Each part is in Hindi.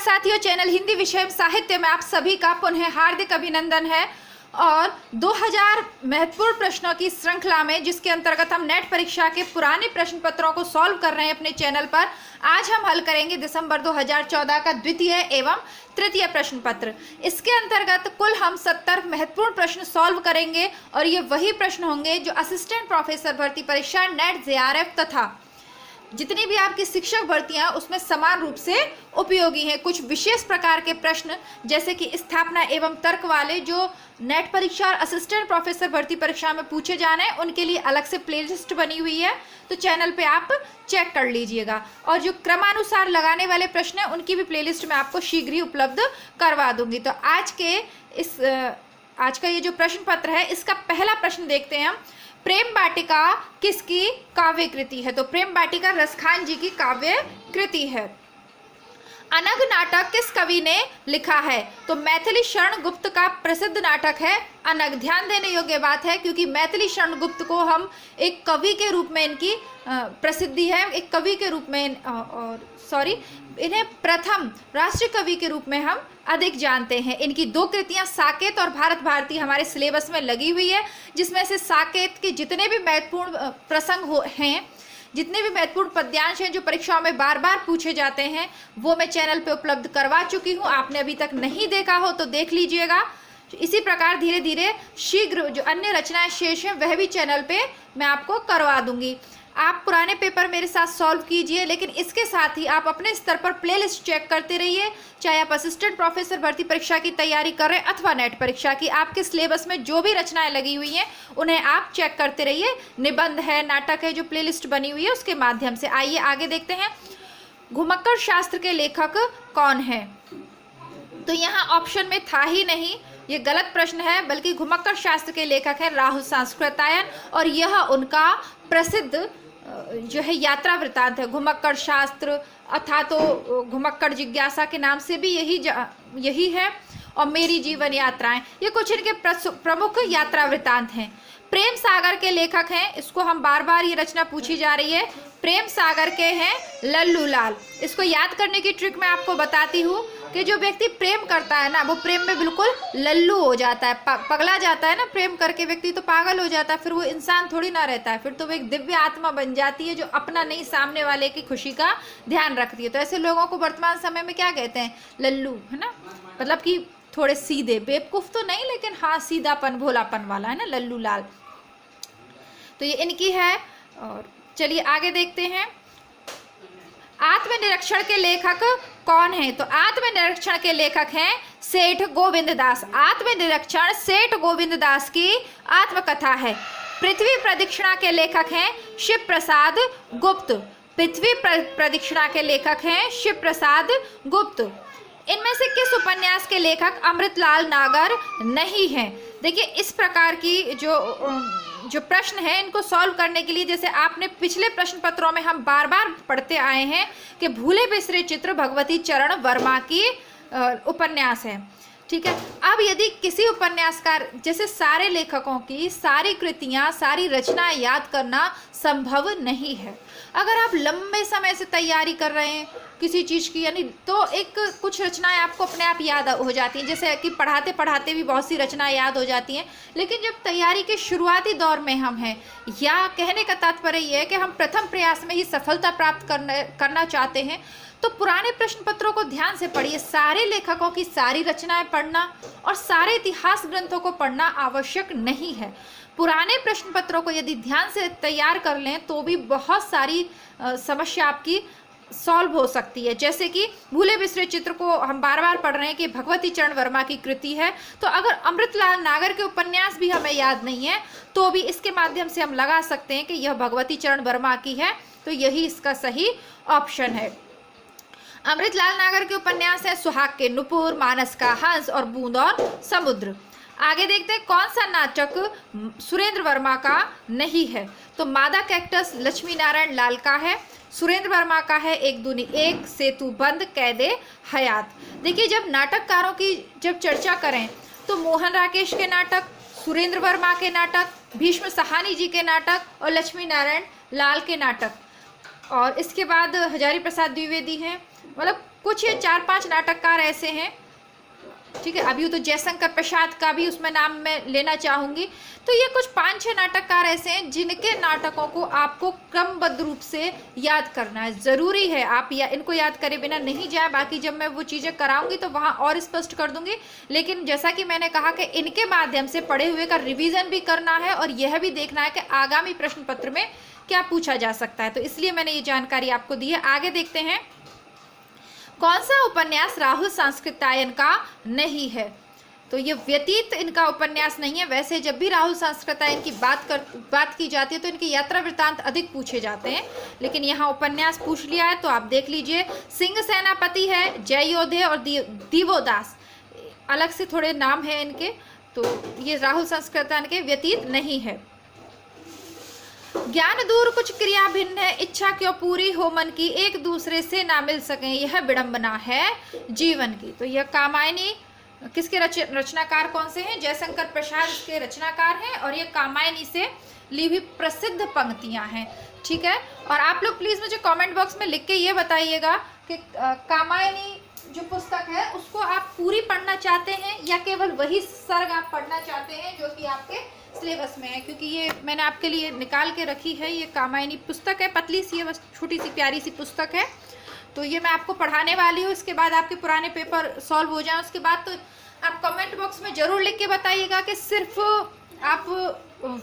साथियों, चैनल हिंदी विषय साहित्य में आप सभी का पुनः हार्दिक अभिनंदन है। और 2000 महत्वपूर्ण प्रश्नों की श्रृंखला में, जिसके अंतर्गत हम नेट परीक्षा के पुराने प्रश्न पत्रों को सॉल्व कर रहे हैं अपने चैनल पर, आज हम हल करेंगे दिसंबर 2014 का द्वितीय एवं तृतीय प्रश्न पत्र। इसके अंतर्गत कुल हम 70 महत्वपूर्ण प्रश्न सॉल्व करेंगे और ये वही प्रश्न होंगे जो असिस्टेंट प्रोफेसर भर्ती परीक्षा, नेट, जेआरएफ तथा जितनी भी आपकी शिक्षक भर्तियां उसमें समान रूप से उपयोगी हैं। कुछ विशेष प्रकार के प्रश्न जैसे कि स्थापना एवं तर्क वाले जो नेट परीक्षा और असिस्टेंट प्रोफेसर भर्ती परीक्षा में पूछे जाने हैं, उनके लिए अलग से प्लेलिस्ट बनी हुई है, तो चैनल पे आप चेक कर लीजिएगा। और जो क्रमानुसार लगाने वाले प्रश्न हैं उनकी भी प्लेलिस्ट मैं आपको शीघ्र ही उपलब्ध करवा दूंगी। तो आज का ये जो प्रश्न पत्र है, इसका पहला प्रश्न देखते हैं हम। प्रेम वाटिका किसकी काव्य कृति है? तो प्रेम वाटिका रसखान जी की काव्य कृति है। अनग नाटक किस कवि ने लिखा है? तो मैथिली शरण गुप्त का प्रसिद्ध नाटक है अनग। ध्यान देने योग्य बात है क्योंकि मैथिली शरण गुप्त को हम एक कवि के रूप में इनकी प्रसिद्धि है, एक कवि के रूप में इन्हें प्रथम राष्ट्रीय कवि के रूप में हम अधिक जानते हैं। इनकी दो कृतियां साकेत और भारत भारती हमारे सिलेबस में लगी हुई है, जिसमें से साकेत के जितने भी महत्वपूर्ण प्रसंग हैं, जितने भी महत्वपूर्ण पद्यांश हैं जो परीक्षाओं में बार बार पूछे जाते हैं, वो मैं चैनल पे उपलब्ध करवा चुकी हूँ। आपने अभी तक नहीं देखा हो तो देख लीजिएगा। इसी प्रकार धीरे धीरे शीघ्र जो अन्य रचनाएं शेष हैं वह भी चैनल पे मैं आपको करवा दूंगी। आप पुराने पेपर मेरे साथ सॉल्व कीजिए, लेकिन इसके साथ ही आप अपने स्तर पर प्लेलिस्ट चेक करते रहिए। चाहे आप असिस्टेंट प्रोफेसर भर्ती परीक्षा की तैयारी कर रहे हैं अथवा नेट परीक्षा की, आपके सिलेबस में जो भी रचनाएं लगी हुई हैं उन्हें आप चेक करते रहिए। निबंध है, नाटक है, जो प्लेलिस्ट बनी हुई है उसके माध्यम से। आइए आगे देखते हैं। घुमक्कड़ शास्त्र के लेखक कौन है? तो यहाँ ऑप्शन में था ही नहीं, ये गलत प्रश्न है, बल्कि घुमक्कड़ शास्त्र के लेखक है राहुल सांस्कृतायन, और यह उनका प्रसिद्ध जो है यात्रा वृत्तांत है। घुमक्कड़ शास्त्र अथा तो घुमक्कड़ जिज्ञासा के नाम से भी यही है, और मेरी जीवन यात्राएं, ये कुछ इनके प्रमुख यात्रा वृत्तांत हैं। प्रेम सागर के लेखक हैं, इसको हम बार बार ये रचना पूछी जा रही है। प्रेम सागर के हैं लल्लू लाल। इसको याद करने की ट्रिक मैं आपको बताती हूँ कि जो व्यक्ति प्रेम करता है ना, वो प्रेम में बिल्कुल लल्लू हो जाता है, पगला जाता है ना। प्रेम करके व्यक्ति तो पागल हो जाता है, फिर वो इंसान थोड़ी ना रहता है, फिर तो वो एक दिव्य आत्मा बन जाती है जो अपना नहीं सामने वाले की खुशी का ध्यान रखती है। तो ऐसे लोगों को वर्तमान समय में क्या कहते हैं? लल्लू, है ना। मतलब कि थोड़े सीधे, बेवकूफ़ तो नहीं, लेकिन हाँ सीधापन, भोलापन वाला, है ना, लल्लू लाल। तो ये इनकी है। और चलिए आगे देखते हैं। आत्मनिरीक्षण के लेखक कौन है? तो आत्मनिरीक्षण के लेखक हैं सेठ गोविंद दास। आत्मनिरीक्षण सेठ गोविंद दास की आत्मकथा है। पृथ्वी प्रदक्षिणा के लेखक हैं शिव प्रसाद गुप्त। पृथ्वी प्रदक्षिणा के लेखक हैं शिव प्रसाद गुप्त। इनमें से किस उपन्यास के लेखक अमृतलाल नागर नहीं हैं? देखिए, इस प्रकार की जो प्रश्न है, इनको सॉल्व करने के लिए, जैसे आपने पिछले प्रश्न पत्रों में हम बार बार पढ़ते आए हैं कि भूले बिसरे चित्र भगवती चरण वर्मा की उपन्यास है, ठीक है। अब यदि किसी उपन्यासकार, जैसे सारे लेखकों की सारी कृतियां, सारी रचनाएं याद करना संभव नहीं है। अगर आप लंबे समय से तैयारी कर रहे हैं किसी चीज़ की, यानी तो कुछ रचनाएं आपको अपने आप याद हो जाती हैं, जैसे कि पढ़ाते पढ़ाते भी बहुत सी रचनाएं याद हो जाती हैं। लेकिन जब तैयारी के शुरुआती दौर में हम हैं, या कहने का तात्पर्य ये है कि हम प्रथम प्रयास में ही सफलता प्राप्त करना चाहते हैं, तो पुराने प्रश्न पत्रों को ध्यान से पढ़िए। सारे लेखकों की सारी रचनाएं पढ़ना और सारे इतिहास ग्रंथों को पढ़ना आवश्यक नहीं है। पुराने प्रश्न पत्रों को यदि ध्यान से तैयार कर लें तो भी बहुत सारी समस्या आपकी सॉल्व हो सकती है। जैसे कि भूले बिसरे चित्र को हम बार बार पढ़ रहे हैं कि भगवती चरण वर्मा की कृति है, तो अगर अमृतलाल नागर के उपन्यास भी हमें याद नहीं है तो भी इसके माध्यम से हम लगा सकते हैं कि यह भगवती चरण वर्मा की है, तो यही इसका सही ऑप्शन है। अमृतलाल नागर के उपन्यास है सुहाग के नुपुर, मानस का हंस और बूंद और समुद्र। आगे देखते हैं कौन सा नाटक सुरेंद्र वर्मा का नहीं है? तो मादा कैक्टस लक्ष्मी नारायण लाल का है। सुरेंद्र वर्मा का है एक दूनी एक, सेतु बंद, कैदे हयात। देखिए, जब नाटककारों की चर्चा करें तो मोहन राकेश के नाटक, सुरेंद्र वर्मा के नाटक, भीष्म साहनी जी के नाटक और लक्ष्मी नारायण लाल के नाटक, और इसके बाद हजारी प्रसाद द्विवेदी हैं। मतलब कुछ ये 4-5 नाटककार ऐसे हैं, ठीक है, अभी तो जयशंकर प्रसाद का भी उसमें नाम मैं लेना चाहूँगी। तो ये कुछ 5-6 नाटककार ऐसे हैं जिनके नाटकों को आपको क्रमबद्ध रूप से याद करना है, ज़रूरी है। आप इनको याद करे बिना नहीं जाए। बाकी जब मैं वो चीज़ें कराऊंगी तो वहाँ और स्पष्ट कर दूंगी, लेकिन जैसा कि मैंने कहा कि इनके माध्यम से पढ़े हुए का रिविज़न भी करना है और यह भी देखना है कि आगामी प्रश्न पत्र में क्या पूछा जा सकता है, तो इसलिए मैंने ये जानकारी आपको दी है। आगे देखते हैं, कौन सा उपन्यास राहुल सांस्कृतायन का नहीं है? तो ये व्यतीत इनका उपन्यास नहीं है। वैसे जब भी राहुल सांस्कृतायन की बात की जाती है तो इनके यात्रा वृत्तांत अधिक पूछे जाते हैं, लेकिन यहाँ उपन्यास पूछ लिया है तो आप देख लीजिए। सिंह सेनापति है, जय योद्धे और दीवोदास, अलग से थोड़े नाम है इनके, तो ये राहुल सांस्कृतायन के व्यतीत नहीं है। ज्ञान दूर कुछ क्रिया भिन्न है, इच्छा क्यों पूरी हो मन की, एक दूसरे से ना मिल सके, यह विडंबना है जीवन की। तो यह कामायनी किसके रचनाकार कौन से हैं? जयशंकर प्रसाद इसके रचनाकार हैं और ये कामायनी से ली हुई प्रसिद्ध पंक्तियां हैं, ठीक है। और आप लोग प्लीज मुझे कमेंट बॉक्स में लिख के ये बताइएगा कि कामायनी जो पुस्तक है उसको आप पूरी पढ़ना चाहते हैं या केवल वही सर्ग आप पढ़ना चाहते हैं जो कि आपके सिलेबस में है, क्योंकि ये मैंने आपके लिए निकाल के रखी है। ये कामायनी पुस्तक है, पतली सी है, बस छोटी सी प्यारी सी पुस्तक है। तो ये मैं आपको पढ़ाने वाली हूँ। इसके बाद आपके पुराने पेपर सॉल्व हो जाएं, उसके बाद तो आप कमेंट बॉक्स में ज़रूर लिख के बताइएगा कि सिर्फ आप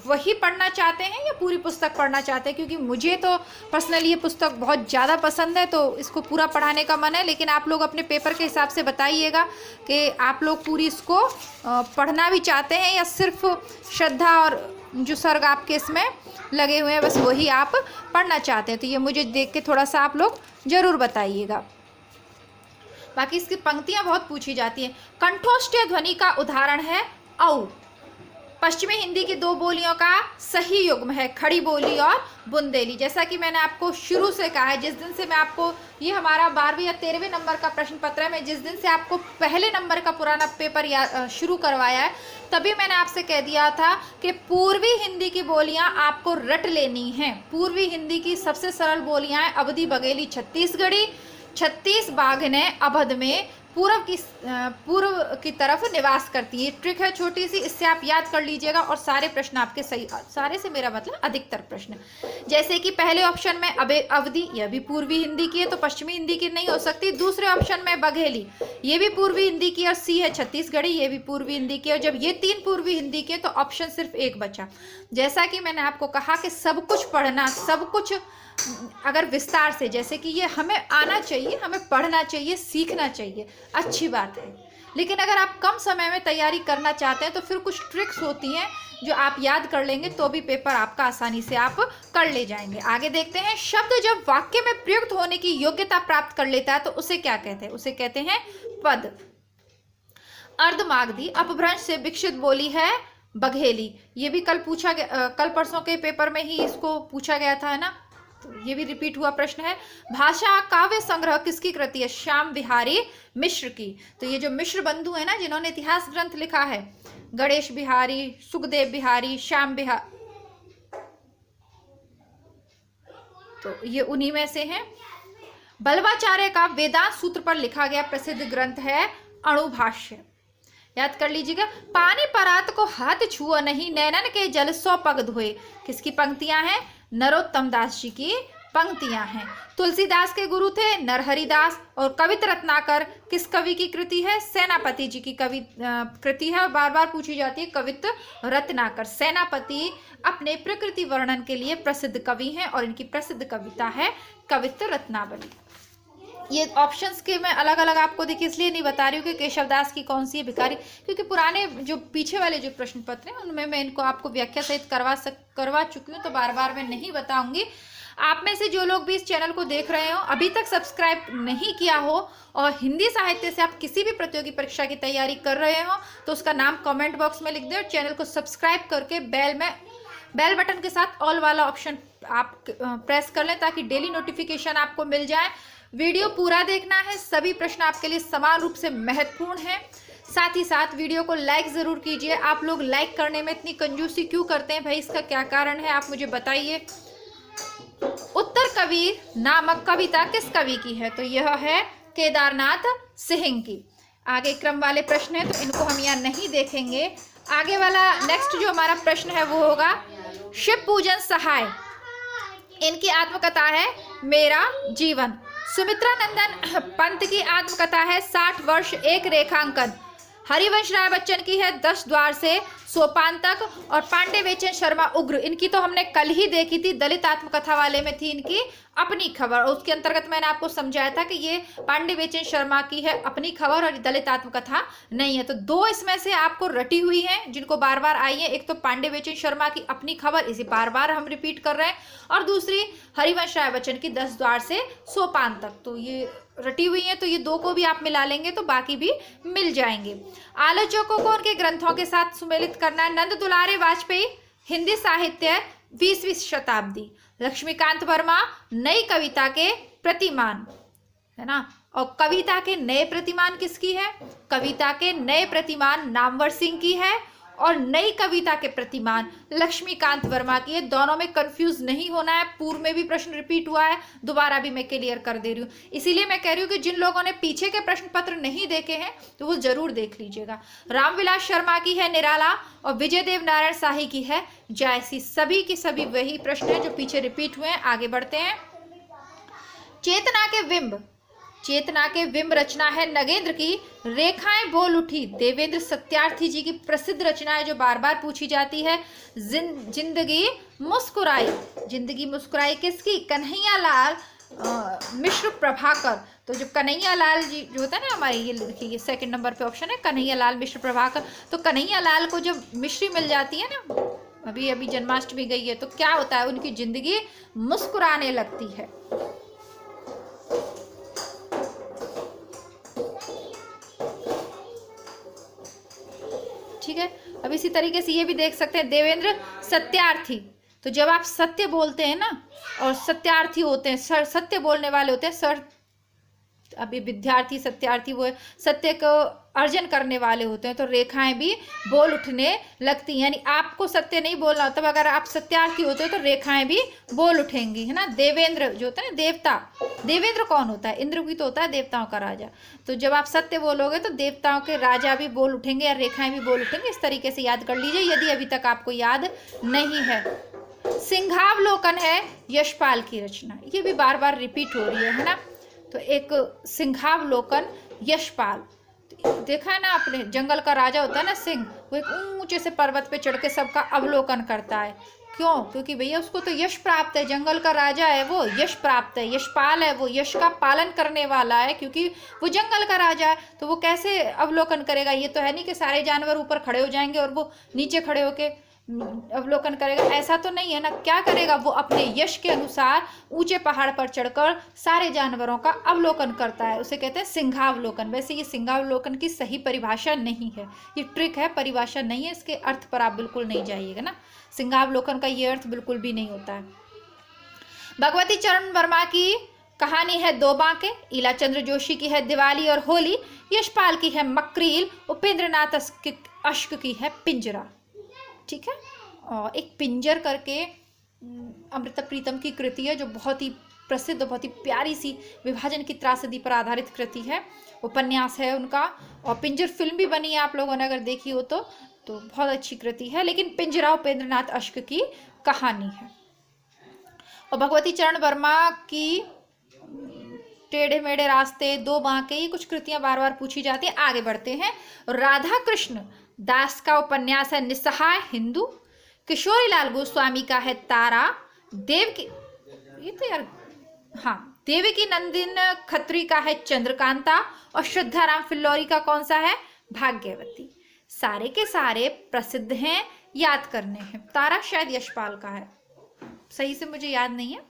वही पढ़ना चाहते हैं या पूरी पुस्तक पढ़ना चाहते हैं, क्योंकि मुझे तो पर्सनली ये पुस्तक बहुत ज़्यादा पसंद है, तो इसको पूरा पढ़ाने का मन है। लेकिन आप लोग अपने पेपर के हिसाब से बताइएगा कि आप लोग पूरी इसको पढ़ना भी चाहते हैं या सिर्फ श्रद्धा और जो सर्ग आपके इसमें लगे हुए हैं बस वही आप पढ़ना चाहते हैं। तो ये मुझे देख के थोड़ा सा आप लोग ज़रूर बताइएगा। बाकी इसकी पंक्तियाँ बहुत पूछी जाती हैं। कंठोष्ठीय ध्वनि का उदाहरण है औ। पश्चिमी हिंदी की दो बोलियों का सही युग्म है खड़ी बोली और बुंदेली। जैसा कि मैंने आपको शुरू से कहा है, जिस दिन से मैं आपको, ये हमारा 12वें या 13वें नंबर का प्रश्न पत्र है, मैं जिस दिन से आपको पहले नंबर का पुराना पेपर शुरू करवाया है तभी मैंने आपसे कह दिया था कि पूर्वी हिंदी की बोलियां आपको रट लेनी हैं। पूर्वी हिंदी की सबसे सरल बोलियां हैं अवधी, बघेली, छत्तीसगढ़ी। 36 बाघने अवध में पूर्व की तरफ निवास करती है। ट्रिक है छोटी सी, इससे आप याद कर लीजिएगा और सारे प्रश्न आपके सही, सारे से मेरा मतलब अधिकतर प्रश्न। जैसे कि पहले ऑप्शन में अवधि, यह भी पूर्वी हिंदी की है तो पश्चिमी हिंदी की नहीं हो सकती। दूसरे ऑप्शन में बघेली, ये भी पूर्वी हिंदी की, और सी है छत्तीसगढ़ी, ये भी पूर्वी हिंदी की। और जब ये 3 पूर्वी हिंदी के तो ऑप्शन सिर्फ एक बचा। जैसा कि मैंने आपको कहा कि सब कुछ पढ़ना, सब कुछ अगर विस्तार से, जैसे कि ये हमें आना चाहिए, हमें पढ़ना चाहिए, सीखना चाहिए, अच्छी बात है। लेकिन अगर आप कम समय में तैयारी करना चाहते हैं तो फिर कुछ ट्रिक्स होती हैं जो आप याद कर लेंगे तो भी पेपर आपका आसानी से आप कर ले जाएंगे। आगे देखते हैं, शब्द जब वाक्य में प्रयुक्त होने की योग्यता प्राप्त कर लेता है तो उसे क्या कहते हैं? उसे कहते हैं पद। अर्धमागधी अपभ्रंश से विकसित बोली है बघेली। ये भी कल पूछा गया, कल परसों के पेपर में ही इसको पूछा गया था, है ना, तो ये भी रिपीट हुआ प्रश्न है। भाषा काव्य संग्रह किसकी कृति है? श्याम बिहारी मिश्र की। तो ये जो मिश्र बंधु है ना, जिन्होंने इतिहास ग्रंथ लिखा है, गणेश बिहारी, सुखदेव बिहारी, श्याम बिहारी, तो ये उन्हीं में से हैं। बल्वाचार्य का वेदांत सूत्र पर लिखा गया प्रसिद्ध ग्रंथ है अणुभाष्य। याद कर लीजिएगा। पानी परात को हाथ छुआ नहीं, नैनन के जल 100 पग धोए। किसकी पंक्तियां हैं? नरोत्तम दास जी की पंक्तियां हैं। तुलसीदास के गुरु थे नरहरिदास। और कवित रत्नाकर किस कवि की कृति है? सेनापति जी की कृति है। बार बार पूछी जाती है कवित रत्नाकर। सेनापति अपने प्रकृति वर्णन के लिए प्रसिद्ध कवि हैं और इनकी प्रसिद्ध कविता है कवित रत्नावली। ये ऑप्शंस के मैं अलग अलग आपको देखिए इसलिए नहीं बता रही हूँ कि केशवदास की कौन सी है, भिखारी, क्योंकि पुराने जो पीछे वाले जो प्रश्न पत्र हैं उनमें मैं इनको आपको व्याख्या सहित करवा चुकी हूँ, तो बार बार मैं नहीं बताऊंगी। आप में से जो लोग भी इस चैनल को देख रहे हो, अभी तक सब्सक्राइब नहीं किया हो और हिंदी साहित्य से आप किसी भी प्रतियोगी परीक्षा की तैयारी कर रहे हो तो उसका नाम कमेंट बॉक्स में लिख दें और चैनल को सब्सक्राइब करके बेल बटन के साथ ऑल वाला ऑप्शन आप प्रेस कर लें ताकि डेली नोटिफिकेशन आपको मिल जाए। वीडियो पूरा देखना है, सभी प्रश्न आपके लिए समान रूप से महत्वपूर्ण हैं। साथ ही साथ वीडियो को लाइक ज़रूर कीजिए। आप लोग लाइक करने में इतनी कंजूसी क्यों करते हैं भाई, इसका क्या कारण है आप मुझे बताइए। उत्तर कबीर नामक कविता किस कवि की है? तो यह है केदारनाथ सिंह की। आगे क्रम वाले प्रश्न हैं तो इनको हम यहाँ नहीं देखेंगे। आगे वाला नेक्स्ट जो हमारा प्रश्न है वो होगा शिव पूजन सहाय, इनकी आत्मकथा है मेरा जीवन। सुमित्रा नंदन पंत की आत्मकथा है 60 वर्ष एक रेखांकन। हरिवंश राय बच्चन की है 10 द्वार से सोपान तक। और पांडे बेचन शर्मा उग्र, इनकी तो हमने कल ही देखी थी, दलित आत्मकथा वाले में थी इनकी अपनी खबर। और उसके अंतर्गत मैंने आपको समझाया था कि ये पांडे बेचन शर्मा की है अपनी खबर और दलित आत्मकथा नहीं है। तो दो इसमें से आपको रटी हुई हैं जिनको बार बार आई है। एक तो पांडे बेचन शर्मा की अपनी खबर, इसे बार बार हम रिपीट कर रहे हैं, और दूसरी हरिवंश राय बच्चन की 10 द्वार से सोपान तक। तो ये रटी हुई हैं, तो ये दो को भी आप मिला लेंगे तो बाकी भी मिल जाएंगे। आलोचकों को उनके ग्रंथों के साथ सुमेलित करना है। नंद दुलारे वाजपेयी, हिंदी साहित्य 20वीं शताब्दी। लक्ष्मीकांत वर्मा, नई कविता के प्रतिमान, है ना। और कविता के नए प्रतिमान किसकी है? कविता के नए प्रतिमान नामवर सिंह की है, और नई कविता के प्रतिमान लक्ष्मीकांत वर्मा की है। दोनों में कंफ्यूज नहीं होना है, पूर्व में भी प्रश्न रिपीट हुआ है, दोबारा भी मैं क्लियर कर दे रही हूँ। इसीलिए मैं कह रही हूँ कि जिन लोगों ने पीछे के प्रश्न पत्र नहीं देखे हैं तो वो जरूर देख लीजिएगा। रामविलास शर्मा की है निराला, और विजय देव नारायण शाही की है जायसी। सभी की सभी वही प्रश्न है जो पीछे रिपीट हुए हैं। आगे बढ़ते हैं। चेतना के बिंब रचना है नगेंद्र की। रेखाएं बोल उठी, देवेंद्र सत्यार्थी जी की प्रसिद्ध रचना है जो बार बार पूछी जाती है। जिंदगी मुस्कुराई किसकी? कन्हैयालाल मिश्र प्रभाकर। तो जब कन्हैयालाल जी जो होता है ना हमारे, ये देखिए ये सेकंड नंबर पे ऑप्शन है कन्हैयालाल मिश्र प्रभाकर। तो कन्हैयालाल को जब मिश्री मिल जाती है ना, अभी जन्माष्टमी गई है, तो क्या होता है, उनकी जिंदगी मुस्कुराने लगती है। ठीक है। अब इसी तरीके से ये भी देख सकते हैं देवेंद्र सत्यार्थी। तो जब आप सत्य बोलते हैं ना, और सत्यार्थी होते हैं, सत्य बोलने वाले होते हैं, अभी विद्यार्थी सत्यार्थी वो सत्य को अर्जन करने वाले होते हैं, तो रेखाएं भी बोल उठने लगती हैं। यानी आपको सत्य नहीं बोलना होता, तब अगर आप सत्यार्थी होते हो तो रेखाएं भी बोल उठेंगी, है ना। देवेंद्र जो होता है ना देवता, देवेंद्र कौन होता है? इंद्र भी तो होता है देवताओं का राजा। तो जब आप सत्य बोलोगे तो देवताओं के राजा भी बोल उठेंगे या रेखाएं भी बोल उठेंगे। इस तरीके से याद कर लीजिए यदि अभी तक आपको याद नहीं है। सिंहावलोकन है यशपाल की रचना, ये भी बार बार रिपीट हो रही है ना। तो एक सिंहावलोकन यशपाल, देखा है ना आपने, जंगल का राजा होता है ना सिंह, वो एक ऊंचे से पर्वत पे चढ़ के सबका अवलोकन करता है। क्यों? क्योंकि भैया उसको तो यश प्राप्त है, जंगल का राजा है वो, यश प्राप्त है। यशपाल है वो, यश का पालन करने वाला है, क्योंकि वो जंगल का राजा है। तो वो कैसे अवलोकन करेगा? ये तो है नहीं कि सारे जानवर ऊपर खड़े हो जाएंगे और वो नीचे खड़े होके अवलोकन करेगा, ऐसा तो नहीं है ना। क्या करेगा? वो अपने यश के अनुसार ऊंचे पहाड़ पर चढ़कर सारे जानवरों का अवलोकन करता है, उसे कहते हैं सिंहावलोकन। वैसे ये सिंहावलोकन की सही परिभाषा नहीं है, ये ट्रिक है, परिभाषा नहीं है। इसके अर्थ पर आप बिल्कुल नहीं जाइएगा ना, सिंहावलोकन का ये अर्थ बिल्कुल भी नहीं होता है। भगवती चरण वर्मा की कहानी है दो बांके। ईला चंद्र जोशी की है दिवाली और होली। यशपाल की है मकरील। उपेंद्र नाथ अश्क की है पिंजरा। ठीक है। और एक पिंजर करके अमृता प्रीतम की कृति है जो बहुत ही प्रसिद्ध, बहुत ही प्यारी सी विभाजन की त्रासदी पर आधारित कृति है, उपन्यास है उनका। और पिंजर फिल्म भी बनी है, आप लोगों ने अगर देखी हो तो बहुत अच्छी कृति है। लेकिन पिंजरा उपेंद्र नाथ अश्क की कहानी है। और भगवती चरण वर्मा की टेढ़े मेढ़े रास्ते, दो बांके, ये कुछ कृतियां बार बार पूछी जाती हैं। आगे बढ़ते हैं। राधा कृष्ण दास का उपन्यास है निस्सहाय हिंदू। किशोरीलाल गोस्वामी का है तारा। देवकी नंदन खत्री का है चंद्रकांता। और श्रद्धाराम फिल्लौरी का कौन सा है? भाग्यवती। सारे के सारे प्रसिद्ध हैं, याद करने हैं। तारा शायद यशपाल का है, सही से मुझे याद नहीं है।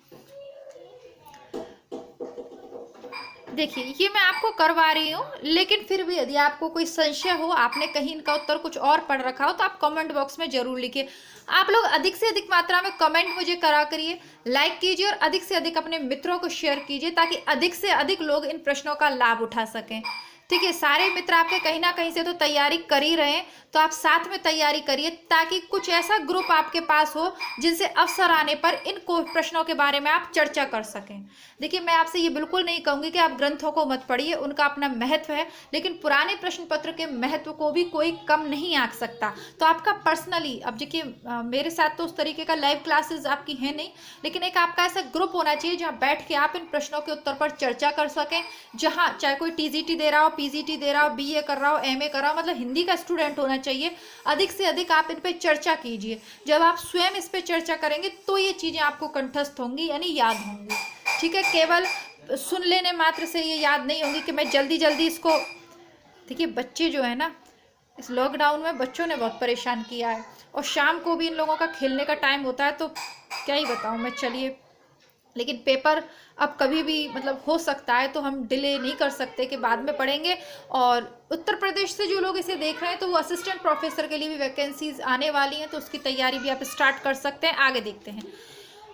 देखिए ये मैं आपको करवा रही हूँ, लेकिन फिर भी यदि आपको कोई संशय हो, आपने कहीं इनका उत्तर कुछ और पढ़ रखा हो, तो आप कमेंट बॉक्स में जरूर लिखिए। आप लोग अधिक से अधिक मात्रा में कमेंट मुझे करा करिए, लाइक कीजिए और अधिक से अधिक अपने मित्रों को शेयर कीजिए, ताकि अधिक से अधिक लोग इन प्रश्नों का लाभ उठा सकें। ठीक है, सारे मित्र आपके कहीं ना कहीं से तो तैयारी कर ही रहे हैं, तो आप साथ में तैयारी करिए ताकि कुछ ऐसा ग्रुप आपके पास हो जिनसे अवसर आने पर इन प्रश्नों के बारे में आप चर्चा कर सकें। देखिए, मैं आपसे ये बिल्कुल नहीं कहूँगी कि आप ग्रंथों को मत पढ़िए, उनका अपना महत्व है, लेकिन पुराने प्रश्न पत्र के महत्व को भी कोई कम नहीं आंक सकता। तो आपका पर्सनली, अब देखिए मेरे साथ तो उस तरीके का लाइव क्लासेस आपकी है नहीं, लेकिन एक आपका ऐसा ग्रुप होना चाहिए जहाँ बैठ के आप इन प्रश्नों के उत्तर पर चर्चा कर सकें, जहाँ चाहे कोई टीजीटी दे रहा हो, पीजीटी दे रहा हो, बीए कर रहा हो, एमए कर रहा हो, मतलब हिंदी का स्टूडेंट होना चाहिए। अधिक से अधिक आप इन पे चर्चा कीजिए। जब आप स्वयं इस पे चर्चा करेंगे तो ये चीज़ें आपको कंठस्थ होंगी, यानी याद होंगी। ठीक है, केवल सुन लेने मात्र से ये याद नहीं होंगी कि मैं जल्दी जल्दी इसको। देखिए, बच्चे जो है ना, इस लॉकडाउन में बच्चों ने बहुत परेशान किया है, और शाम को भी इन लोगों का खेलने का टाइम होता है, तो क्या ही बताऊँ मैं। चलिए, लेकिन पेपर अब कभी भी मतलब हो सकता है, तो हम डिले नहीं कर सकते कि बाद में पढ़ेंगे। और उत्तर प्रदेश से जो लोग इसे देख रहे हैं, तो वो असिस्टेंट प्रोफेसर के लिए भी वैकेंसीज आने वाली हैं, तो उसकी तैयारी भी आप स्टार्ट कर सकते हैं। आगे देखते हैं,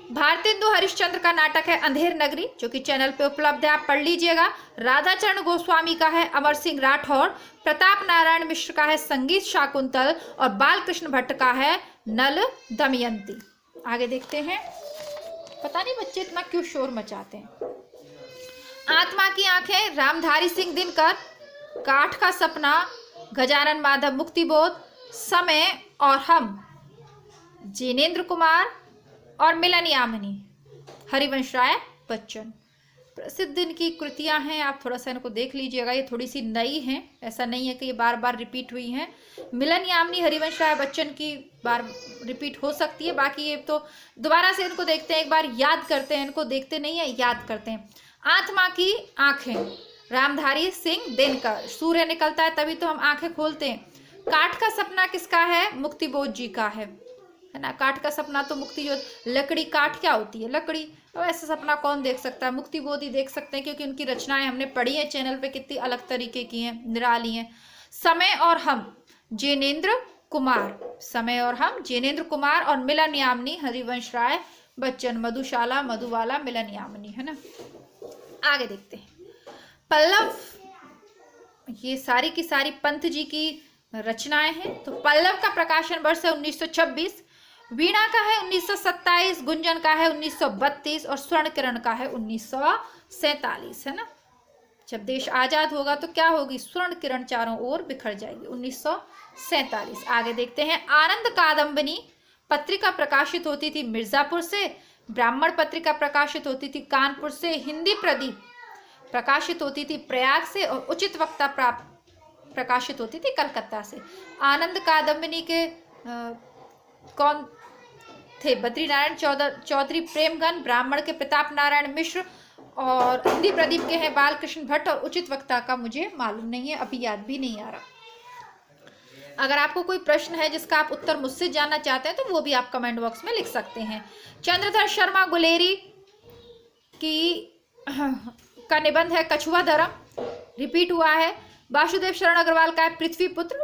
भारतेंदु हरिश्चंद्र का नाटक है अंधेर नगरी, जो कि चैनल पे उपलब्ध है, आप पढ़ लीजिएगा। राधाचरण गोस्वामी का है अमर सिंह राठौर, प्रताप नारायण मिश्र का है संगीत शाकुंतल, और बालकृष्ण भट्ट का है नल दमयंती। आगे देखते हैं, पता नहीं बच्चे इतना क्यों शोर मचाते हैं। आत्मा की आंखें रामधारी सिंह दिनकर, काठ का सपना गजानन माधव मुक्तिबोध, समय और हम जिनेंद्र कुमार, और मिलन यामिनी हरिवंश राय बच्चन। प्रसिद्ध इनकी कृतियां हैं, आप थोड़ा सा इनको देख लीजिएगा, ये थोड़ी सी नई हैं, ऐसा नहीं है कि ये बार बार रिपीट हुई हैं। मिलन यामिनी हरिवंश राय बच्चन की बार रिपीट हो सकती है, बाकी ये तो दोबारा से इनको देखते हैं, एक बार याद करते हैं, इनको देखते नहीं है, याद करते हैं। आत्मा की आंखें रामधारी सिंह दिनकर, सूर्य निकलता है तभी तो हम आंखें खोलते हैं। काठ का सपना किसका है? मुक्तिबोध जी का है ना। काठ का सपना तो मुक्ति जो लकड़ी, काठ क्या होती है? लकड़ी। अब ऐसा सपना कौन देख सकता है? मुक्तिबोध ही देख सकते हैं, क्योंकि उनकी रचनाएं हमने पढ़ी है चैनल पे, कितनी अलग तरीके की हैं, निराली हैं। समय और हम जिनेंद्र कुमार, समय और हम जिनेंद्र कुमार, और मिलन यामिनी हरिवंश राय बच्चन, मधुशाला मधुबाला मिलन यामिनी, है ना। आगे देखते हैं, पल्लव, ये सारी की सारी पंत जी की रचनाएं हैं। तो पल्लव का प्रकाशन वर्ष है 1926, वीणा का है 1927, गुंजन का है 1932, और स्वर्ण किरण का है 1947, है ना। जब देश आजाद होगा तो क्या होगी? स्वर्ण किरण चारों ओर बिखर जाएगी, 1947। आगे देखते हैं, आनंद कादम्बिनी पत्रिका प्रकाशित होती थी मिर्जापुर से, ब्राह्मण पत्रिका प्रकाशित होती थी कानपुर से, हिंदी प्रदीप प्रकाशित होती थी प्रयाग से, और उचित वक्ता प्रकाशित होती थी कलकत्ता से। आनंद कादम्बिनी के कौन थे? बद्रीनारायण चौधरी प्रेमगन, ब्राह्मण के प्रताप नारायण मिश्र, और हिंदी प्रदीप के हैं बालकृष्ण भट्ट, और उचित वक्ता का मुझे मालूम नहीं है, अभी याद भी नहीं आ रहा। अगर आपको कोई प्रश्न है जिसका आप उत्तर मुझसे जानना चाहते हैं, तो वो भी आप कमेंट बॉक्स में लिख सकते हैं। चंद्रधर शर्मा गुलेरी की का निबंध है कछुआ धर्म, रिपीट हुआ है। वासुदेव शरण अग्रवाल का है पृथ्वी पुत्र,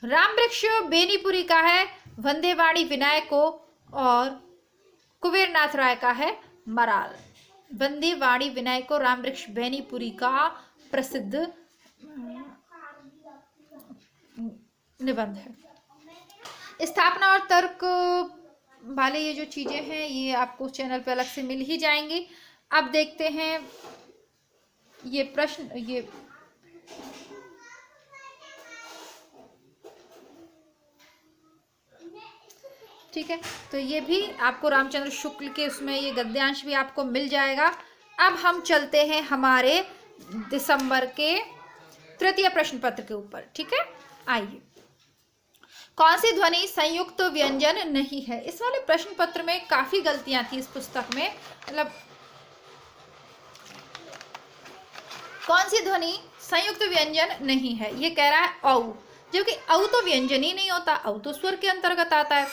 रामवृक्ष बेनीपुरी का है वंदे वाणी विनायको, और कुबेरनाथ राय का है मराल। वंदे वाणी विनायको रामवृक्ष बेनीपुरी का प्रसिद्ध निबंध है। स्थापना और तर्क वाले ये जो चीजें हैं, ये आपको चैनल पे अलग से मिल ही जाएंगी। अब देखते हैं ये प्रश्न, ये ठीक है, तो ये भी आपको रामचंद्र शुक्ल के उसमें ये गद्यांश भी आपको मिल जाएगा। अब हम चलते हैं हमारे दिसंबर के तृतीय प्रश्न पत्र के ऊपर, ठीक है। आइए, कौन सी ध्वनि संयुक्त व्यंजन नहीं है? इस वाले प्रश्न पत्र में काफी गलतियां थी इस पुस्तक में, मतलब कौन सी ध्वनि संयुक्त व्यंजन नहीं है, ये कह रहा है औ, जबकि औ तो व्यंजन ही नहीं होता, औ तो स्वर के अंतर्गत आता है।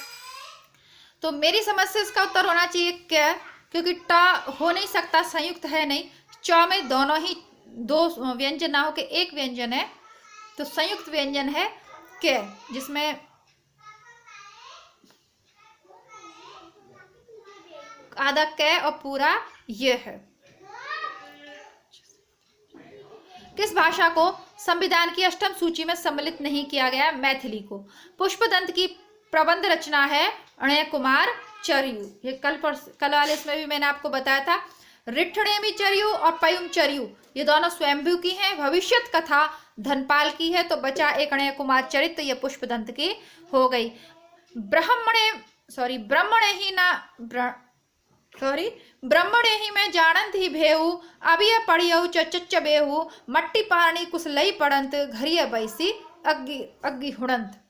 तो मेरी समझ से इसका उत्तर होना चाहिए क्या, क्योंकि ट हो नहीं सकता, संयुक्त है नहीं। च में दोनों ही दो व्यंजन ना हो के एक व्यंजन है, तो संयुक्त व्यंजन है के, जिसमें आधा क और पूरा ये है। किस भाषा को संविधान की अष्टम सूची में सम्मिलित नहीं किया गया मैथिली को। पुष्पदंत की प्रबंध रचना है अणय कुमार चरयू। ये कल वाले इसमें भी मैंने आपको बताया था। रिठणेमी चरयू और पयुम चरयू ये दोनों स्वयंभू की हैं। भविष्यत कथा धनपाल की है। तो बचा एक अणय कुमार चरित, ये पुष्पदंत की हो गई। ब्रह्मणे ही में जानंत ही भेहू, अब यह पढ़ियऊ चच बेहू, मट्टी पानी कुछ लई पड़ंत, घरिया बैसी अग्गी हुड़ंत।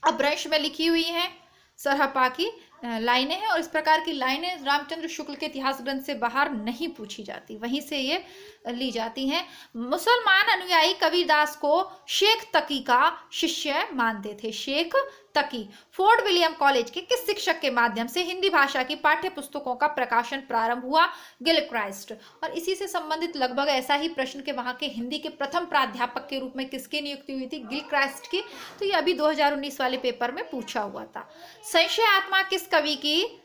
अपभ्रंश में लिखी हुई हैं सरहपा की लाइनें हैं, और इस प्रकार की लाइनें रामचंद्र शुक्ल के इतिहास ग्रंथ से बाहर नहीं पूछी जाती, वहीं से ये ली जाती हैं। मुसलमान अनुयायी कबीरदास को शेख तकी का शिष्य मानते थे। शेख तकी फोर्ट विलियम कॉलेज के किस शिक्षक के माध्यम से हिंदी भाषा की पाठ्य पुस्तकों का प्रकाशन प्रारंभ हुआ? गिलक्राइस्ट। और इसी से संबंधित लगभग ऐसा ही प्रश्न के वहां के हिंदी के प्रथम प्राध्यापक के रूप में किसकी नियुक्ति हुई थी? गिलक्राइस्ट की। तो ये अभी 2019 वाले पेपर में पूछा हुआ था। संशय आत्मा किस कवि की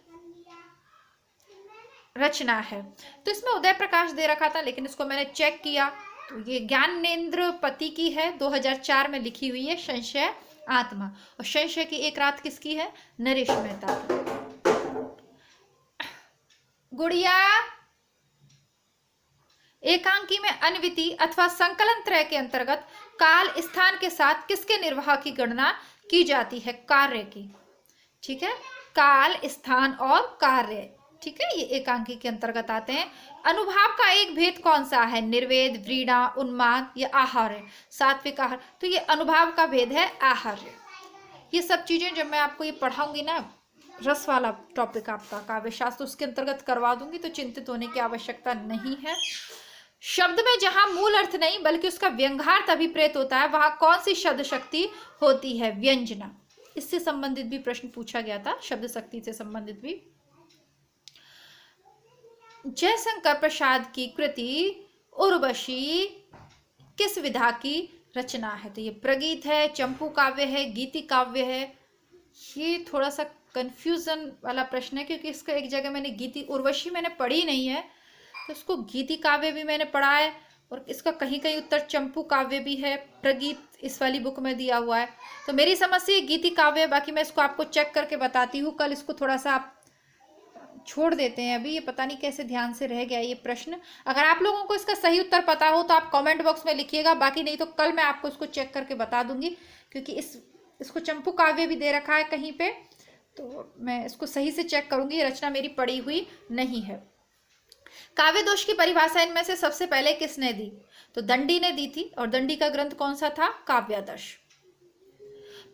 रचना है? तो इसमें उदय प्रकाश दे रखा था, लेकिन इसको मैंने चेक किया तो ये ज्ञानेंद्र पति की है, 2004 में लिखी हुई है संशय आत्मा। और संशय की एक रात किसकी है? नरेश मेहता की। गुड़िया एकांकी में अन्विति अथवा संकलन त्रय के अंतर्गत काल स्थान के साथ किसके निर्वाह की गणना की जाती है? कार्य की। ठीक है, काल स्थान और कार्य, ठीक है, ये एकांकी के अंतर्गत आते हैं। अनुभाव का एक भेद कौन सा है? निर्वेद, व्रीड़ा, उन्माद या आहार्य? सात्विक आहार। तो ये अनुभाव का भेद है आहार्य। ये सब चीजें जब मैं आपको ये पढ़ाऊंगी ना, रस वाला टॉपिक आपका काव्य शास्त्र, उसके अंतर्गत करवा दूंगी, तो चिंतित होने की आवश्यकता नहीं है। शब्द में जहां मूल अर्थ नहीं बल्कि उसका व्यंग्यार्थ अभिप्रेत होता है, वहां कौन सी शब्द शक्ति होती है? व्यंजना। इससे संबंधित भी प्रश्न पूछा गया था, शब्द शक्ति से संबंधित भी। जयशंकर प्रसाद की कृति उर्वशी किस विधा की रचना है? तो ये प्रगीत है, चंपू काव्य है, गीति काव्य है। ये थोड़ा सा कंफ्यूजन वाला प्रश्न है, क्योंकि इसका एक जगह मैंने गीति उर्वशी मैंने पढ़ी नहीं है, तो इसको गीति काव्य भी मैंने पढ़ा है, और इसका कहीं कहीं उत्तर चंपू काव्य भी है। प्रगीत इस वाली बुक में दिया हुआ है, तो मेरी समझ से गीति काव्य। बाकी मैं इसको आपको चेक करके बताती हूँ। कल इसको थोड़ा सा आप छोड़ देते हैं, अभी ये पता नहीं कैसे ध्यान से रह गया ये प्रश्न। अगर आप लोगों को इसका सही उत्तर पता हो तो आप कमेंट बॉक्स में लिखिएगा, बाकी नहीं तो कल मैं आपको इसको चेक करके बता दूंगी, क्योंकि इसको चंपू काव्य भी दे रखा है कहीं पे, तो मैं इसको सही से चेक करूंगी। ये रचना मेरी पढ़ी हुई नहीं है। काव्य दोष की परिभाषा इनमें से सबसे पहले किसने दी? तो दंडी ने दी थी, और दंडी का ग्रंथ कौन सा था? काव्यादर्श।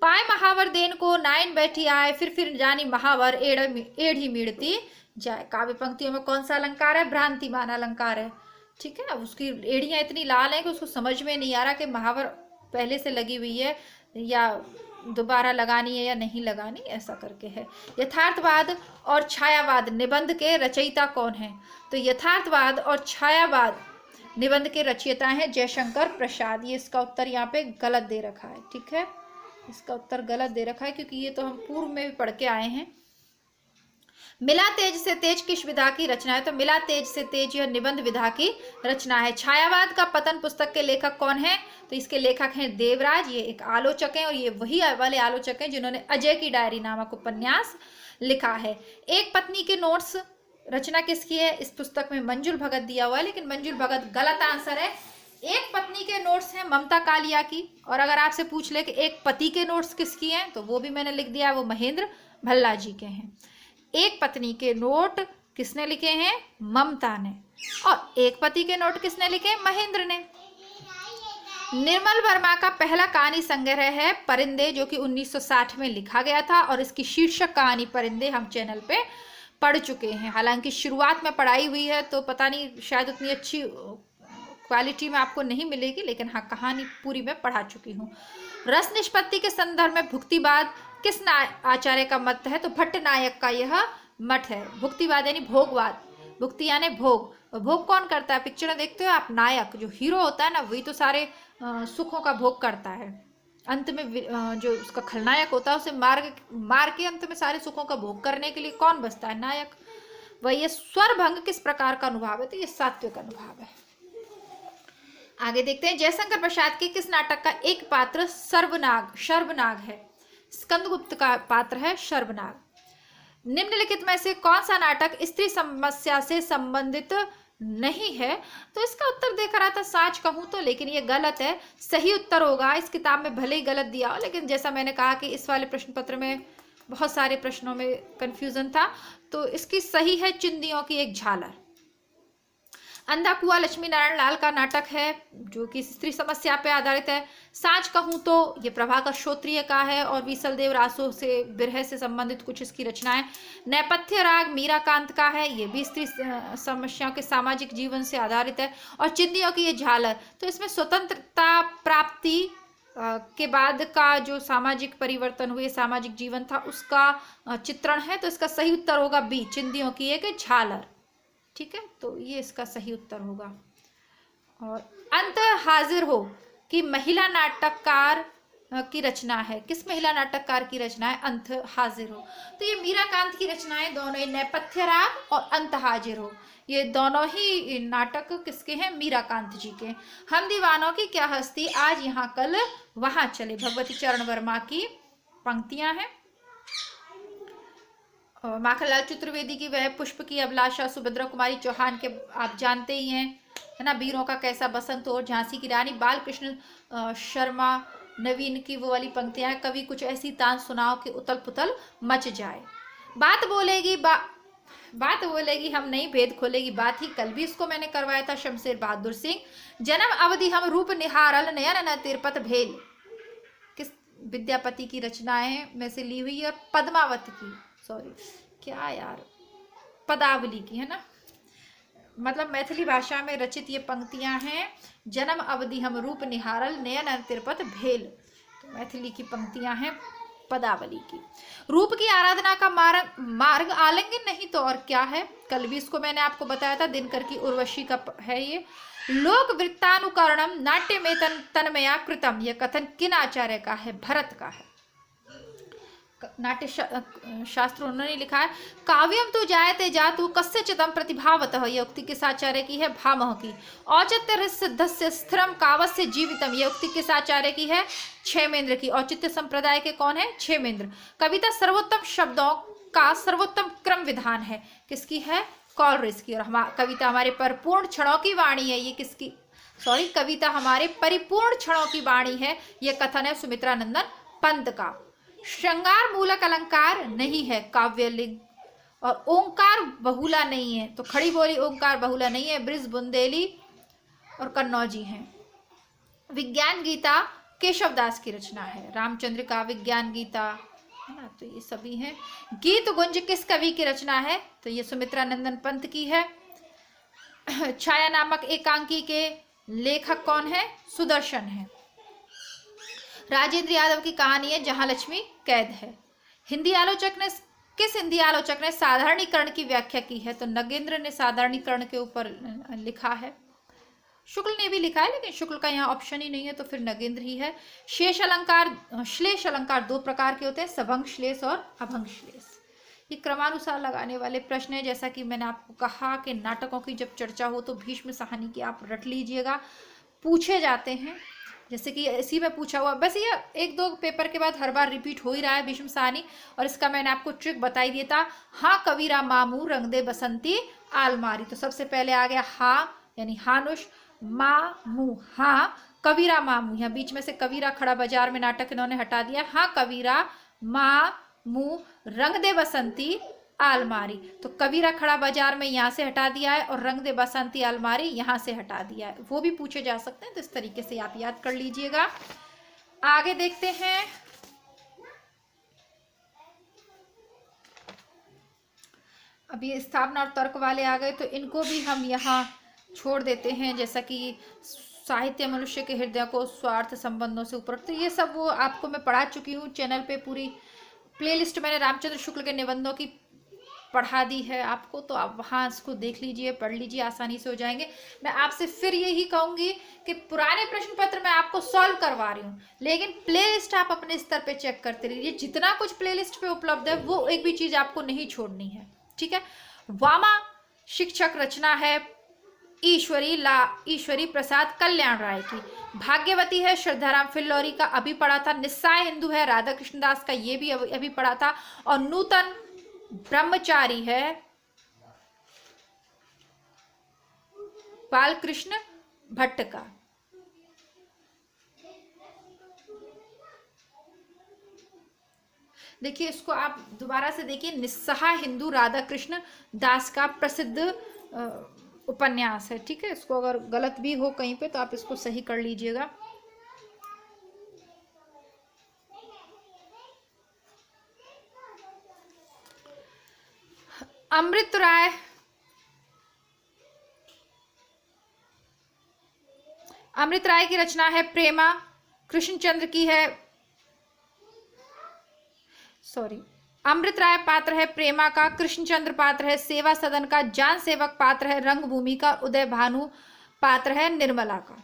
पाए महावर देन को नाइन बैठी आए, फिर जानी महावर एढ़ी मीड़ती जाए। काव्य पंक्तियों में कौन सा अलंकार है? भ्रांतिमान अलंकार है। ठीक है, अब उसकी एड़ियां इतनी लाल हैं कि उसको समझ में नहीं आ रहा कि महावर पहले से लगी हुई है या दोबारा लगानी है या नहीं लगानी, ऐसा करके है। यथार्थवाद और छायावाद निबंध के रचयिता कौन है? तो यथार्थवाद और छायावाद निबंध के रचयिता हैं जयशंकर प्रसाद। ये इसका उत्तर यहाँ पे गलत दे रखा है। ठीक है, इसका उत्तर गलत दे रखा है, क्योंकि ये तो हम पूर्व में भी पढ़ के आए हैं। मिला तेज से तेज किस विधा की रचना है? तो मिला तेज से तेज यह निबंध विधा की रचना है। छायावाद का पतन पुस्तक के लेखक कौन है? तो इसके लेखक हैं देवराज। ये एक आलोचक हैं, और ये वही वाले आलोचक हैं जिन्होंने अजय की डायरी नामक उपन्यास लिखा है। एक पत्नी के नोट्स रचना किसकी है? इस पुस्तक में मंजुल भगत दिया हुआ है, लेकिन मंजुल भगत गलत आंसर है। एक पत्नी के नोट्स हैं ममता कालिया की, और अगर आपसे पूछ ले कि एक पति के नोट्स किसकी हैं, तो वो भी मैंने लिख दिया, वो महेंद्र भल्ला जी के हैं। एक पत्नी के नोट किसने लिखे हैं? ममता ने। और एक पति के नोट किसने लिखे? महेंद्र ने। निर्मल वर्मा का पहला कहानी संग्रह है परिंदे, जो कि 1960 में लिखा गया था, और इसकी शीर्षक कहानी परिंदे हम चैनल पे पढ़ चुके हैं। हालांकि शुरुआत में पढ़ाई हुई है, तो पता नहीं शायद उतनी अच्छी क्वालिटी में आपको नहीं मिलेगी, लेकिन हाँ, कहानी पूरी मैं पढ़ा चुकी हूँ। रस निष्पत्ति के संदर्भ में भुक्तिवाद किस आचार्य का मत है? तो भट्ट नायक का यह मत है। भुक्तिवाद यानी भोगवाद, भुक्ति यानी भोग, और भोग कौन करता है? पिक्चर में देखते हो आप, नायक जो हीरो होता है ना, वही तो सारे सुखों का भोग करता है। अंत में जो उसका खलनायक होता है, उसे मार के अंत में सारे सुखों का भोग करने के लिए कौन बचता है? नायक। वही ये स्वर भंग किस प्रकार का अनुभाव है? तो ये सात्विक अनुभाव है। आगे देखते हैं, जयशंकर प्रसाद के किस नाटक का एक पात्र सर्वनाग है? स्कंदगुप्त का पात्र है सर्वनाग। निम्नलिखित में से कौन सा नाटक स्त्री समस्या से संबंधित नहीं है? तो इसका उत्तर देखा रहा था साच कहूं तो, लेकिन ये गलत है। सही उत्तर होगा, इस किताब में भले ही गलत दिया हो, लेकिन जैसा मैंने कहा कि इस वाले प्रश्न पत्र में बहुत सारे प्रश्नों में कंफ्यूजन था, तो इसकी सही है चिंदियों की एक झालर। अंधा कुआं लक्ष्मी नारायण लाल का नाटक है जो कि स्त्री समस्या पे आधारित है। साच कहूं तो ये प्रभाकर श्रोत्रिय का है और विसलदेव रासो से विरह से संबंधित कुछ इसकी रचनाएं। नेपथ्य राग मीराकांत का है, ये भी स्त्री समस्याओं के सामाजिक जीवन से आधारित है। और चिंदियों की ये झालर, तो इसमें स्वतंत्रता प्राप्ति के बाद का जो सामाजिक परिवर्तन हुए, सामाजिक जीवन था, उसका चित्रण है। तो इसका सही उत्तर होगा बी, चिंदियों की एक झालर। ठीक है, तो ये इसका सही उत्तर होगा। और अंत हाजिर हो कि महिला नाटककार की रचना है। किस महिला नाटककार की रचना है अंत हाजिर हो? तो ये मीराकांत की रचनाएं दोनों, नेपथ्य राग और अंत हाजिर हो, ये दोनों ही नाटक किसके हैं? मीराकांत जी के। हम दीवानों की क्या हस्ती, आज यहाँ कल वहां चले, भगवती चरण वर्मा की पंक्तियां हैं। माखनलाल चतुर्वेदी की वह पुष्प की अभिलाषा, सुभद्रा कुमारी चौहान के आप जानते ही हैं, है ना, वीरों का कैसा बसंत और झांसी की रानी, बालकृष्ण शर्मा नवीन की वो वाली पंक्तियां, कभी कुछ ऐसी तान सुनाओ कि उतल पुतल मच जाए। बात बोलेगी हम नहीं भेद खोलेगी, बात ही कल भी इसको मैंने करवाया था शमशेर बहादुर सिंह। जन्म अवधि हम रूप निहारल, नयन न तिरपत भेल, किस विद्यापति की रचनाएं में से ली हुई है? पद्मावत की, सॉरी क्या यार, पदावली की, है ना, मतलब मैथिली भाषा में रचित ये पंक्तियां हैं। जन्म अवधि हम रूप निहारल, नयन तिरपत भेल, तो मैथिली की पंक्तियां हैं पदावली की। रूप की आराधना का मार्ग आलिंगन नहीं तो और क्या है? कल भी इसको मैंने आपको बताया था, दिनकर की उर्वशी का है ये। लोक वृत्तानुकरणम नाट्य में तन्मया कृतम, यह कथन किन आचार्य का है? भरत का है। नाट्य शास्त्र उन्होंने लिखा है। काव्यम तो जायते जातु कस्य चितम प्रतिभावतः, यह उक्ति किस आचार्य की है? भामह की। औचित्य सिद्धस्य स्थिरम कावस्य जीवितम, यह उक्ति किस आचार्य की है? क्षेमेंद्र की। औचित्य संप्रदाय के कौन है? क्षेमेंद्र। कविता सर्वोत्तम शब्दों का सर्वोत्तम क्रम विधान है, किसकी है? कॉलरिज की। और कविता हमारे परिपूर्ण क्षणों की वाणी है, ये किसकी? सॉरी, कविता हमारे परिपूर्ण क्षणों की वाणी है, यह कथन है सुमित्रा नंदन पंत का। श्रृंगार मूलक अलंकार नहीं है काव्यलिंग, और ओंकार बहुला नहीं है, तो खड़ी बोली ओंकार बहुला नहीं है, ब्रिज बुंदेली और कन्नौजी हैं। विज्ञान गीता केशव दास की रचना है। रामचंद्र का विज्ञान गीता, है ना, तो ये सभी हैं। गीत गुंज किस कवि की रचना है? तो ये सुमित्रा नंदन पंत की है। छाया नामक एकांकी के लेखक कौन है? सुदर्शन है। राजेंद्र यादव की कहानी है जहां लक्ष्मी कैद है। किस हिंदी आलोचक ने साधारणीकरण की व्याख्या की है? तो नगेंद्र ने साधारणीकरण के ऊपर लिखा है। शुक्ल ने भी लिखा है, लेकिन शुक्ल का यहाँ ऑप्शन ही नहीं है, तो फिर नगेंद्र ही है। श्लेष अलंकार दो प्रकार के होते हैं, सभंग श्लेष और अभंग श्लेष। ये क्रमानुसार लगाने वाले प्रश्न है। जैसा कि मैंने आपको कहा कि नाटकों की जब चर्चा हो तो भीष्म साहनी की आप रट लीजिएगा, पूछे जाते हैं, जैसे कि इसी में पूछा हुआ। बस ये एक दो पेपर के बाद हर बार रिपीट हो ही रहा है भीष्म साहनी, और इसका मैंने आपको ट्रिक बताई दिया था। हाँ कबीरा मामू रंग दे बसंती आलमारी, तो सबसे पहले आ गया हाँ यानी हानुष, मामू हाँ कबीरा मामू, यहाँ बीच में से कबीरा खड़ा बाजार में नाटक इन्होंने हटा दिया। हाँ कबीरा मामू रंग दे बसंती आलमारी, तो कबीरा खड़ा बाजार में यहाँ से हटा दिया है, और रंग दे बसंती आलमारी यहाँ से हटा दिया है। वो भी पूछे जा सकते हैं, तो इस तरीके से आप याद कर लीजिएगा। आगे देखते हैं। अब ये स्थापना और तर्क वाले आ गए, तो इनको भी हम यहाँ छोड़ देते हैं। जैसा कि साहित्य मनुष्य के हृदय को स्वार्थ संबंधों से ऊपर, तो ये सब वो आपको मैं पढ़ा चुकी हूँ। चैनल पे पूरी प्लेलिस्ट मैंने रामचंद्र शुक्ल के निबंधों की पढ़ा दी है आपको, तो आप वहाँ इसको देख लीजिए, पढ़ लीजिए, आसानी से हो जाएंगे। मैं आपसे फिर यही कहूँगी कि पुराने प्रश्न पत्र मैं आपको सॉल्व करवा रही हूँ, लेकिन प्लेलिस्ट आप अपने स्तर पे चेक करते रहिए। जितना कुछ प्लेलिस्ट पे उपलब्ध है वो एक भी चीज़ आपको नहीं छोड़नी है, ठीक है। वामा शिक्षक रचना है ईश्वरी प्रसाद कल्याण राय की। भाग्यवती है श्रद्धाराम फिल्लौरी का, अभी पढ़ा था। निस्साय हिंदू है राधा कृष्ण दास का, ये भी अभी पढ़ा था। और नूतन ब्रह्मचारी है बालकृष्ण भट्ट का। देखिए इसको आप दोबारा से देखिए, निस्सहाय हिंदू राधा कृष्ण दास का प्रसिद्ध उपन्यास है। ठीक है, इसको अगर गलत भी हो कहीं पे तो आप इसको सही कर लीजिएगा। अमृत राय की रचना है प्रेमा। कृष्णचंद्र की है, अमृत राय पात्र है प्रेमा का, कृष्णचंद्र पात्र है सेवा सदन का, जान सेवक पात्र है रंगभूमि का, उदय भानु पात्र है निर्मला का।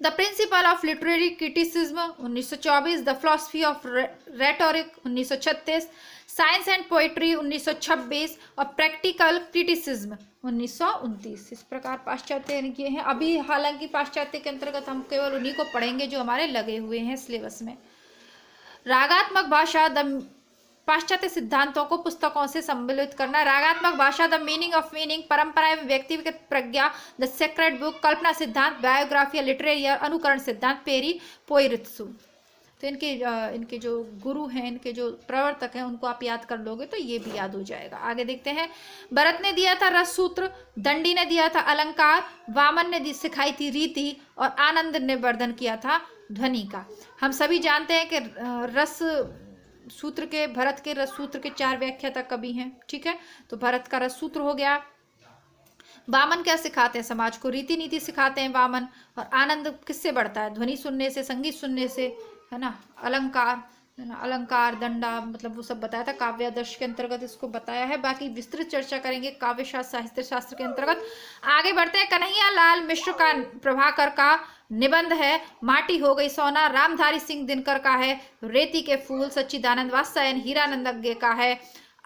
The principle of literary criticism 1924, the philosophy of rhetoric 1936, science and poetry 1926 और प्रैक्टिकल क्रिटिसिज्म 1929। इस प्रकार पाश्चात्य किए हैं। अभी हालांकि पाश्चात्य के अंतर्गत हम केवल उन्हीं को पढ़ेंगे जो हमारे लगे हुए हैं सिलेबस में। रागात्मक भाषा, द पाश्चात्य सिद्धांतों को पुस्तकों से सम्मिलित करना। रागात्मक भाषा, द मीनिंग ऑफ मीनिंग, परंपरा एवं व्यक्तिगत प्रज्ञा, द सेक्रेड बुक, कल्पना सिद्धांत, बायोग्राफी, लिटरेरी अनुकरण सिद्धांत, पेरी पोइरित्सु। तो इनके जो गुरु हैं, इनके जो प्रवर्तक हैं, उनको आप याद कर लोगे तो ये भी याद हो जाएगा। आगे देखते हैं। भरत ने दिया था रस सूत्र, दंडी ने दिया था अलंकार, वामन ने सिखाई थी रीति और आनंद ने वर्धन किया था ध्वनि का। हम सभी जानते हैं कि भरत के रस सूत्र के 4 व्याख्याता कवि हैं। ठीक है, तो भरत का रस सूत्र हो गया। वामन क्या सिखाते हैं समाज को? रीति नीति सिखाते हैं वामन। और आनंद किससे बढ़ता है? ध्वनि सुनने से, संगीत सुनने से, है ना। अलंकार, है ना, अलंकार दंडा, मतलब वो सब बताया था। काव्यादर्श के अंतर्गत इसको बताया है। बाकी विस्तृत चर्चा करेंगे काव्य शास्त्र साहित्य शास्त्र के अंतर्गत। आगे बढ़ते हैं। कन्हैया लाल मिश्र का प्रभाकर का निबंध है माटी हो गई सोना। रामधारी सिंह दिनकर का है रेती के फूल। सच्चिदानंद वात्सायन हीरानंदज्ञ का है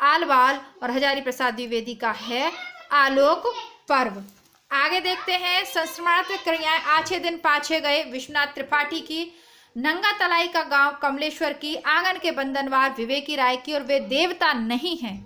आलवाल। और हजारी प्रसाद द्विवेदी का है आलोक पर्व। आगे देखते हैं। संस्मरणात्मक क्रियाएं। आछे दिन पाछे गए विश्वनाथ त्रिपाठी की। नंगा तलाई का गांव कमलेश्वर की। आंगन के बंधनवार विवेकी राय की। और वे देवता नहीं हैं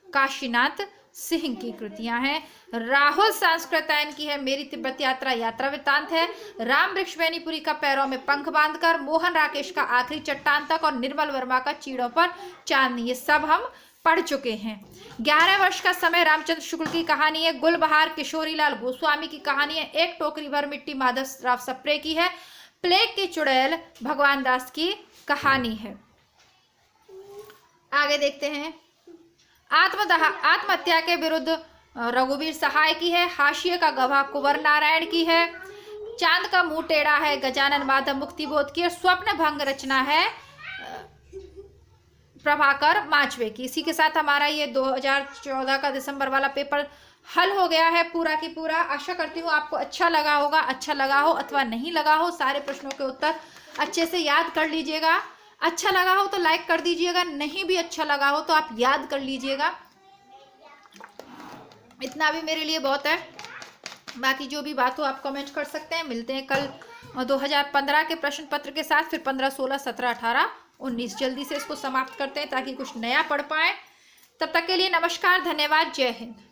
काशीनाथ सिंह की कृतियां हैं। राहुल सांस्कृतायन की है मेरी तिब्बत यात्रा यात्रा वृत्तांत है। राम वृक्ष बेनीपुरी का पैरों में पंख बांधकर। मोहन राकेश का आखिरी चट्टान तक। और निर्मल वर्मा का चीड़ों पर चांदनी। ये सब हम पढ़ चुके हैं। 11 वर्ष का समय रामचंद्र शुक्ल की कहानी है। गुलबहार किशोरीलाल गोस्वामी की कहानी है। एक टोकरी भर मिट्टी माधव राव सप्रे की है। प्लेग की चुड़ैल भगवान दास की कहानी है। आगे देखते हैं। आत्महत्या के विरुद्ध रघुवीर सहाय की है। हाशिए का गवाह कुंवर नारायण की है। चांद का मुंह टेढ़ा है गजानन माधव मुक्तिबोध की। स्वप्न भंग रचना है प्रभाकर माचवे की। इसी के साथ हमारा ये 2014 का दिसंबर वाला पेपर हल हो गया है पूरा की पूरा। आशा करती हूँ आपको अच्छा लगा होगा। अच्छा लगा हो अथवा नहीं लगा हो, सारे प्रश्नों के उत्तर अच्छे से याद कर लीजिएगा। अच्छा लगा हो तो लाइक कर दीजिएगा, नहीं भी अच्छा लगा हो तो आप याद कर लीजिएगा। इतना भी मेरे लिए बहुत है। बाकी जो भी बात हो आप कमेंट कर सकते हैं। मिलते हैं कल 2015 के प्रश्न पत्र के साथ, फिर 15, 16, 17, 18, 19। जल्दी से इसको समाप्त करते हैं ताकि कुछ नया पढ़ पाए। तब तक के लिए नमस्कार, धन्यवाद, जय हिंद।